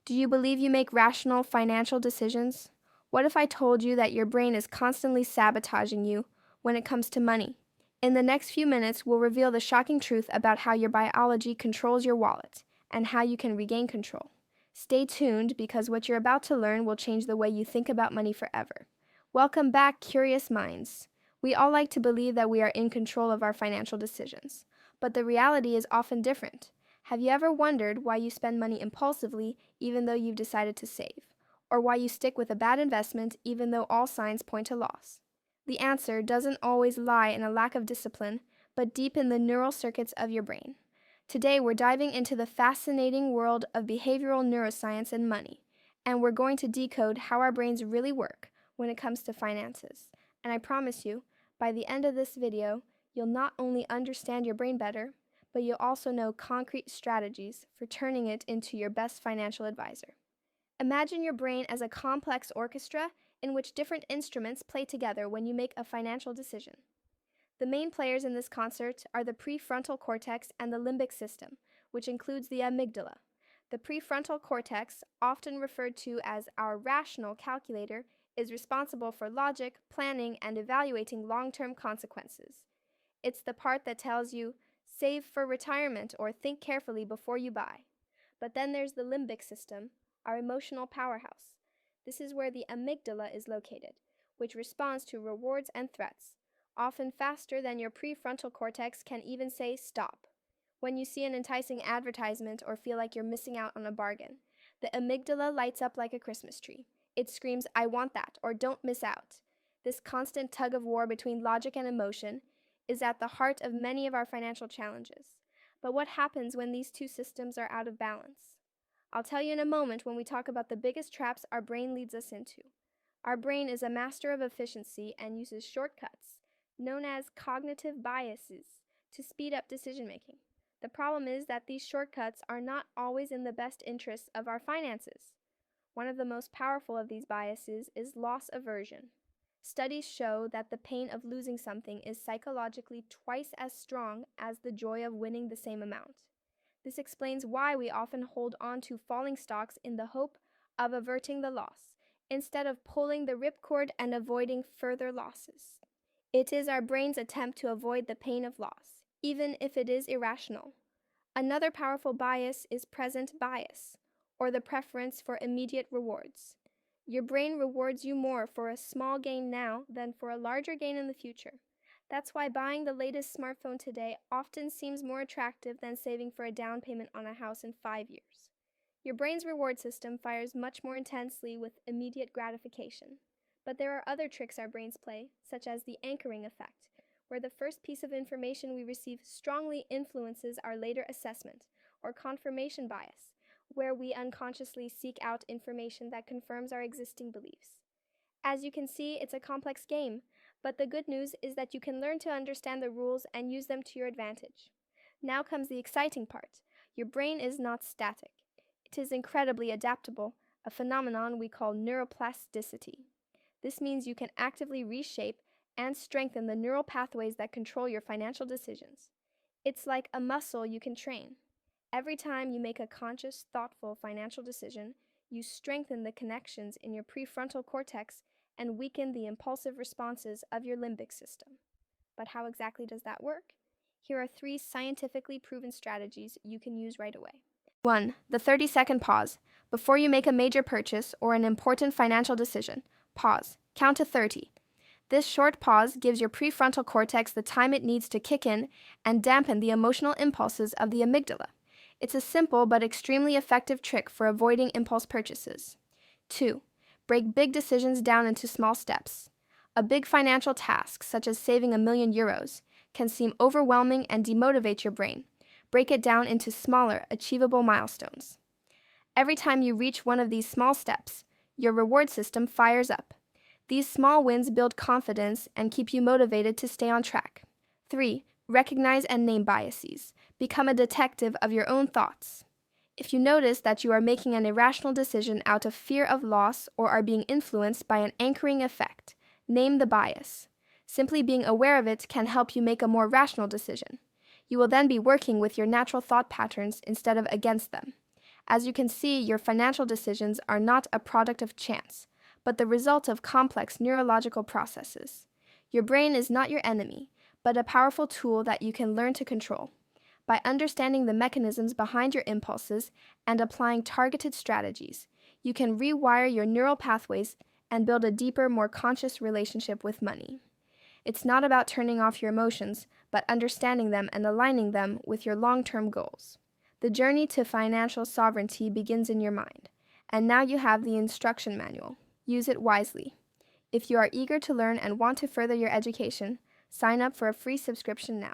Do you believe you make rational financial decisions? What if I told you that your brain is constantly sabotaging you when it comes to money? In the next few minutes, we'll reveal the shocking truth about how your biology controls your wallet and how you can regain control. Stay tuned because what you're about to learn will change the way you think about money forever. Welcome back, curious minds. We all like to believe that we are in control of our financial decisions, but the reality is often different. Have you ever wondered why you spend money impulsively even though you've decided to save? Or why you stick with a bad investment even though all signs point to loss? The answer doesn't always lie in a lack of discipline, but deep in the neural circuits of your brain. Today, we're diving into the fascinating world of behavioral neuroscience and money, and we're going to decode how our brains really work when it comes to finances. And I promise you, by the end of this video, you'll not only understand your brain better, but you'll also know concrete strategies for turning it into your best financial advisor. Imagine your brain as a complex orchestra in which different instruments play together when you make a financial decision. The main players in this concert are the prefrontal cortex and the limbic system, which includes the amygdala. The prefrontal cortex, often referred to as our rational calculator, is responsible for logic, planning, and evaluating long-term consequences. It's the part that tells you, save for retirement or think carefully before you buy. But then there's the limbic system, our emotional powerhouse. This is where the amygdala is located, which responds to rewards and threats, often faster than your prefrontal cortex can even say stop. When you see an enticing advertisement or feel like you're missing out on a bargain, the amygdala lights up like a Christmas tree. It screams, I want that, or don't miss out. This constant tug of war between logic and emotion is at the heart of many of our financial challenges. But what happens when these two systems are out of balance? I'll tell you in a moment when we talk about the biggest traps our brain leads us into. Our brain is a master of efficiency and uses shortcuts, known as cognitive biases, to speed up decision-making. The problem is that these shortcuts are not always in the best interests of our finances. One of the most powerful of these biases is loss aversion. Studies show that the pain of losing something is psychologically twice as strong as the joy of winning the same amount. This explains why we often hold on to falling stocks in the hope of averting the loss, instead of pulling the ripcord and avoiding further losses. It is our brain's attempt to avoid the pain of loss, even if it is irrational. Another powerful bias is present bias, or the preference for immediate rewards. Your brain rewards you more for a small gain now than for a larger gain in the future. That's why buying the latest smartphone today often seems more attractive than saving for a down payment on a house in 5 years. Your brain's reward system fires much more intensely with immediate gratification. But there are other tricks our brains play, such as the anchoring effect, where the first piece of information we receive strongly influences our later assessment, or confirmation bias, where we unconsciously seek out information that confirms our existing beliefs. As you can see, it's a complex game, but the good news is that you can learn to understand the rules and use them to your advantage. Now comes the exciting part. Your brain is not static. It is incredibly adaptable, a phenomenon we call neuroplasticity. This means you can actively reshape and strengthen the neural pathways that control your financial decisions. It's like a muscle you can train. Every time you make a conscious, thoughtful financial decision, you strengthen the connections in your prefrontal cortex and weaken the impulsive responses of your limbic system. But how exactly does that work? Here are 3 scientifically proven strategies you can use right away. 1. The 30-second pause. Before you make a major purchase or an important financial decision, pause. Count to 30. This short pause gives your prefrontal cortex the time it needs to kick in and dampen the emotional impulses of the amygdala. It's a simple but extremely effective trick for avoiding impulse purchases. 2. Break big decisions down into small steps. A big financial task, such as saving €1,000,000, can seem overwhelming and demotivate your brain. Break it down into smaller, achievable milestones. Every time you reach one of these small steps, your reward system fires up. These small wins build confidence and keep you motivated to stay on track. 3. Recognize and name biases. Become a detective of your own thoughts. If you notice that you are making an irrational decision out of fear of loss or are being influenced by an anchoring effect, name the bias. Simply being aware of it can help you make a more rational decision. You will then be working with your natural thought patterns instead of against them. As you can see, your financial decisions are not a product of chance, but the result of complex neurological processes. Your brain is not your enemy, but a powerful tool that you can learn to control. By understanding the mechanisms behind your impulses and applying targeted strategies, you can rewire your neural pathways and build a deeper, more conscious relationship with money. It's not about turning off your emotions, but understanding them and aligning them with your long-term goals. The journey to financial sovereignty begins in your mind, and now you have the instruction manual. Use it wisely. If you are eager to learn and want to further your education, sign up for a free subscription now.